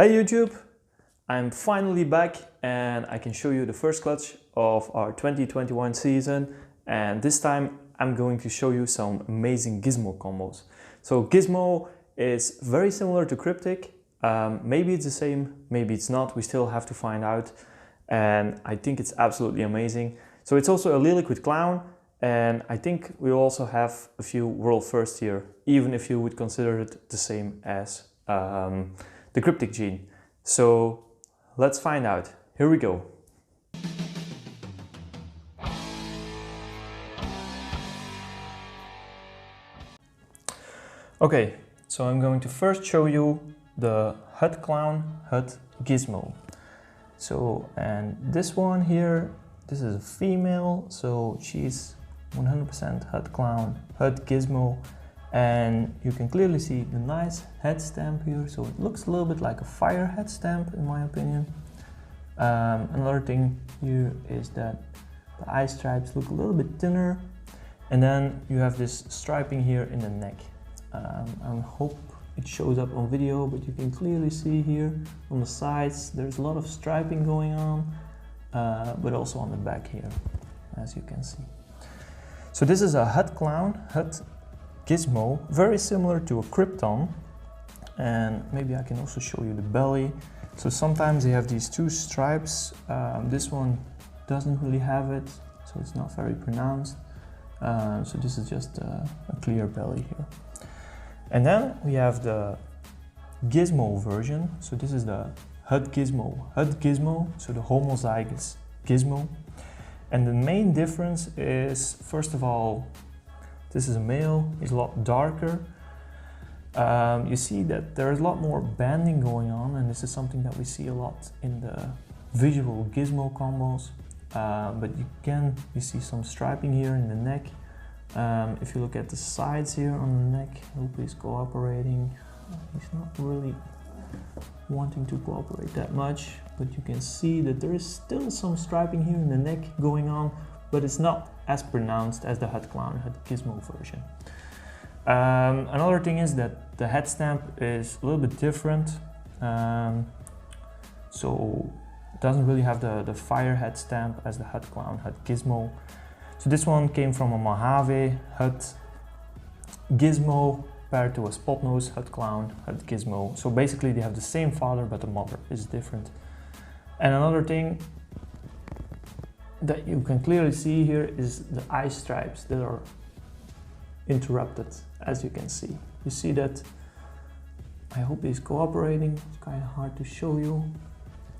Hey YouTube! I'm finally back and I can show you the first clutch of our 2021 season, and this time I'm going to show you some amazing Gizmo combos. So Gizmo is very similar to Cryptic. Maybe it's the same, maybe it's not, we still have to find out, and I think it's absolutely amazing. So it's also a liquid clown, and I think we also have a few world firsts here, even if you would consider it the same as the Cryptic gene. So let's find out. Here we go. Okay, so I'm going to first show you the Hut Clown Hut Gizmo. So, and this one here, this is a female, so she's 100% Hut Clown Hut Gizmo. And you can clearly see the nice head stamp here, so it looks a little bit like a fire head stamp in my opinion. Another thing here is that the eye stripes look a little bit thinner, and then you have this striping here in the neck. I hope it shows up on video, but you can clearly see here on the sides there's a lot of striping going on, but also on the back here, as you can see. So this is a Hut Clown Hut Gizmo, very similar to a Crypton, and maybe I can also show you the belly. So sometimes they have these two stripes. This one doesn't really have it, so it's not very pronounced. So this is just a clear belly here. And then we have the Gizmo version. So this is the Hut Gizmo, so the homozygous Gizmo. And the main difference is, first of all, this is a male, he's a lot darker. You see that there is a lot more banding going on, and this is something that we see a lot in the visual Gizmo combos. But you see some striping here in the neck. If you look at the sides here on the neck, I hope he's cooperating. He's not really wanting to cooperate that much, but you can see that there is still some striping here in the neck going on, but it's not as pronounced as the Hut Clown Hut Gizmo version. Another thing is that the head stamp is a little bit different. So it doesn't really have the fire head stamp as the Hut Clown Hut Gizmo. So this one came from a Mojave Hut Gizmo paired to a Spotnose Hut Clown Hut Gizmo. So basically they have the same father, but the mother is different. And another thing that you can clearly see here is the eye stripes that are interrupted, as you can see. You see that? I hope he's cooperating. It's kind of hard to show you.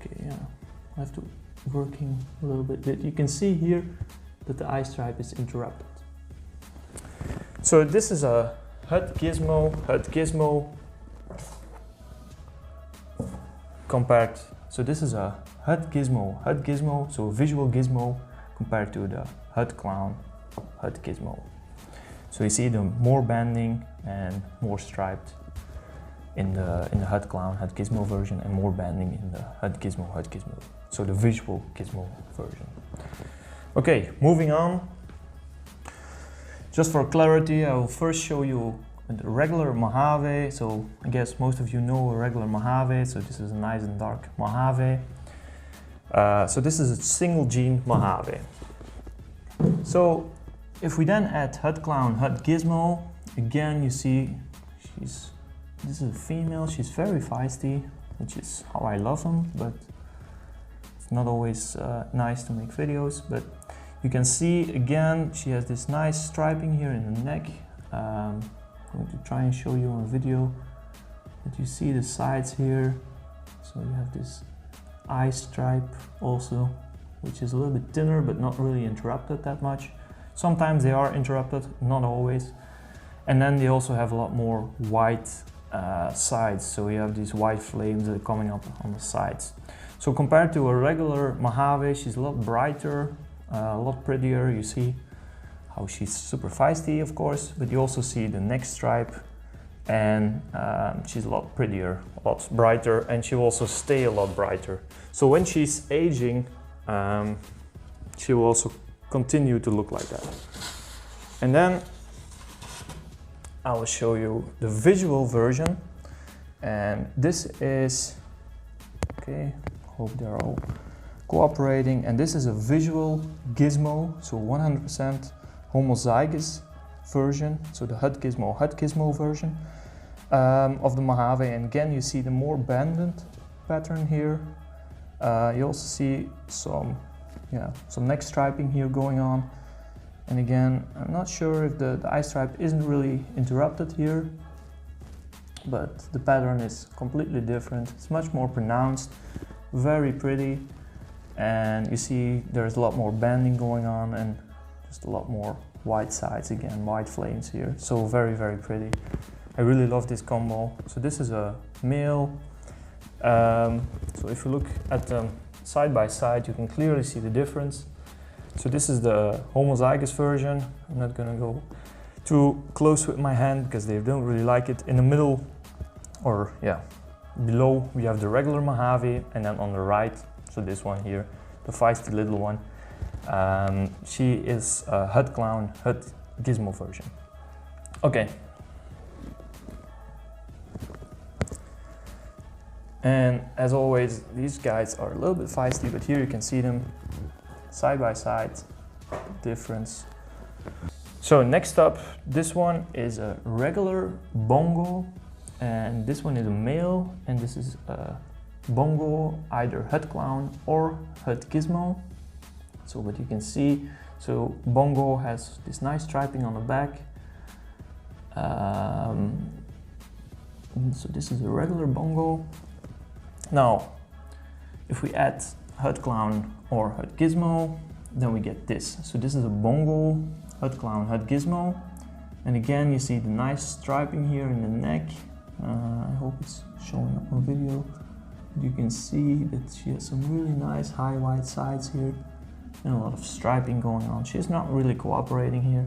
Okay, yeah, I have to working a little bit. But you can see here that the eye stripe is interrupted. So this is a Hut Gizmo compared. So this is a Hut Gizmo, so a visual Gizmo compared to the Hut Clown Hut Gizmo. So you see the more banding and more striped in the Hut Clown Hut Gizmo version, and more banding in the Hut Gizmo, so the visual Gizmo version. Okay, moving on. Just for clarity, I will first show you the regular Mojave. So I guess most of you know a regular Mojave, so this is a nice and dark Mojave. So this is a single gene Mojave. So if we then add Hut Clown Hut Gizmo, again you see this is a female, she's very feisty, which is how I love them, but it's not always nice to make videos. But you can see again she has this nice striping here in the neck. I'm going to try and show you on video, but you see the sides here, so you have this eye stripe also, which is a little bit thinner but not really interrupted that much. Sometimes they are interrupted, not always. And then they also have a lot more white sides, so you have these white flames that are coming up on the sides. So compared to a regular Mojave, she's a lot brighter, a lot prettier. You see how she's super feisty, of course, but you also see the neck stripe, and she's a lot prettier, a lot brighter, and she will also stay a lot brighter. So when she's aging, she will also continue to look like that. And then I will show you the visual version, and this is Okay, hope they're all cooperating. And this is a visual gizmo, so 100% homozygous version, so the hut gizmo version of the Mojave. And again, you see the more banded pattern here. You also see some neck striping here going on. And again, I'm not sure if the eye stripe isn't really interrupted here, but the pattern is completely different. It's much more pronounced, very pretty, and you see there's a lot more banding going on and just a lot more white sides again, white flames here. So very, very pretty. I really love this combo. So this is a male. So if you look at them side by side, you can clearly see the difference. So this is the homozygous version. I'm not gonna go too close with my hand because they don't really like it. In the middle, or below, we have the regular Mojave, and then on the right, so this one here, the feisty little one, she is a hut gizmo version. Okay. And as always, these guys are a little bit feisty, but here you can see them side by side, difference. So next up, this one is a regular Bongo, and this one is a male, and this is a Bongo, either hut clown or hut gizmo. So what you can see, so Bongo has this nice striping on the back. So this is a regular Bongo. Now, if we add hut clown or hut gizmo, then we get this. So this is a Bongo hut clown hut gizmo, and again you see the nice striping here in the neck. I hope it's showing up on video. You can see that she has some really nice high white sides here and a lot of striping going on. She's not really cooperating here.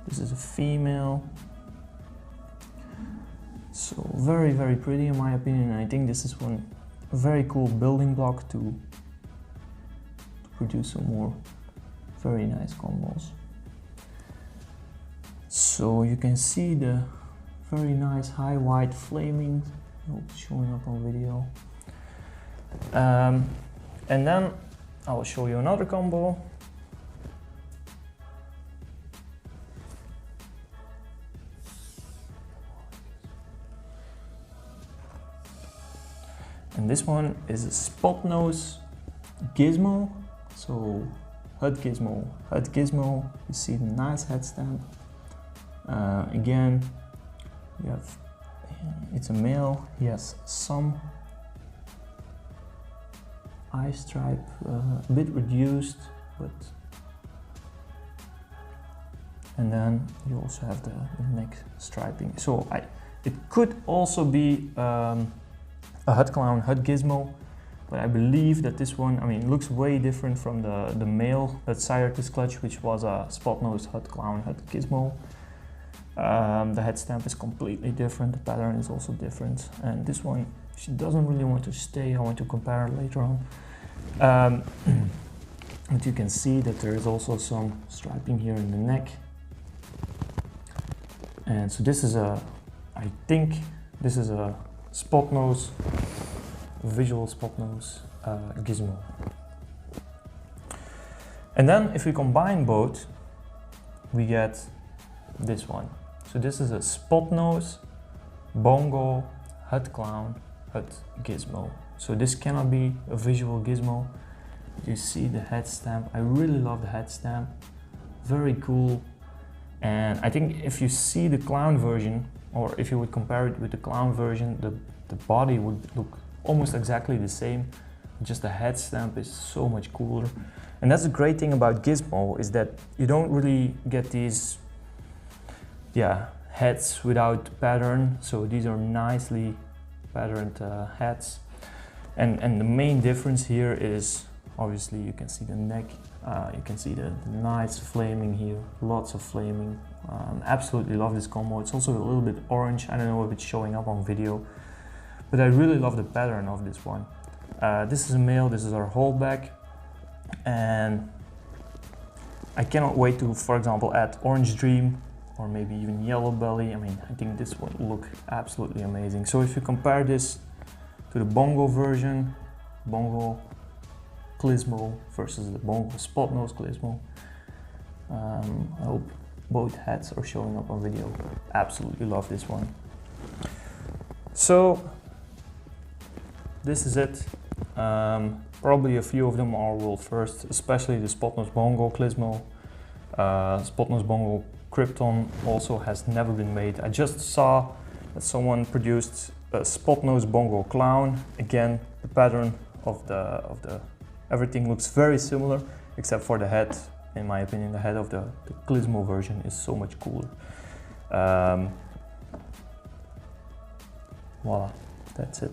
This is a female. So very, very pretty in my opinion. And I think this is one very cool building block to produce some more very nice combos. So you can see the very nice high white flaming. I hope it's showing up on video. And then I will show you another combo. And this one is a Spotnose Gizmo. So hut gizmo, you see the nice head stamp. Again, it's a male, he has some eye stripe, a bit reduced, and then you also have the neck striping. So it could also be a hut clown, hut gizmo, but I believe that this one, looks way different from the male, that Cyrus clutch, which was a Spotnose hut clown, hut gizmo. The head stamp is completely different, the pattern is also different, and this one, she doesn't really want to stay. I want to compare her later on. But you can see that there is also some striping here in the neck. And so this is I think this is a Spotnose, visual Spotnose Gizmo. And then if we combine both, we get this one. So this is a Spotnose Bongo hut clown hut gizmo. So this cannot be a visual gizmo. You see the head stamp. I really love the head stamp. Very cool. And I think if you see the clown version, or if you would compare it with the clown version, the body would look almost exactly the same. Just the head stamp is so much cooler. And that's the great thing about Gizmo, is that you don't really get these heads without pattern. So these are nicely patterned heads. And the main difference here is, obviously you can see the neck, you can see the nice flaming here, lots of flaming. Absolutely love this combo. It's also a little bit orange. I don't know if it's showing up on video, but I really love the pattern of this one. This is a male, this is our holdback, and I cannot wait to, for example, add Orange Dream or maybe even Yellow Belly. I think this would look absolutely amazing. So if you compare this to the Bongo version, Bongo Clizmo versus the Bongo Spotnose Clizmo. I hope both heads are showing up on video. Absolutely love this one. So this is it. Probably a few of them are world first, especially the Spotnose Bongo Clizmo. Spotnose Bongo Crypton also has never been made. I just saw that someone produced a Spotnose Bongo Clown. Again, the pattern of the everything looks very similar except for the head. In my opinion, the head of the Clizmo version is so much cooler. Voila, that's it.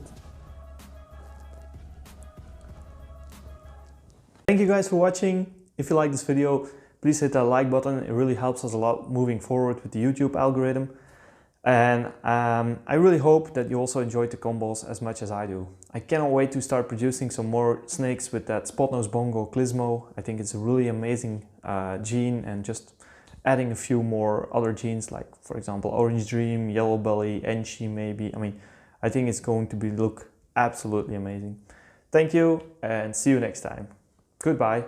Thank you guys for watching. If you like this video, please hit that like button. It really helps us a lot moving forward with the YouTube algorithm. And I really hope that you also enjoyed the combos as much as I do. I cannot wait to start producing some more snakes with that Spotnose Bongo Clizmo. I think it's a really amazing gene, and just adding a few more other genes, like for example Orange Dream, Yellow Belly, Enchi maybe. I mean, I think it's going to look absolutely amazing. Thank you and see you next time. Goodbye.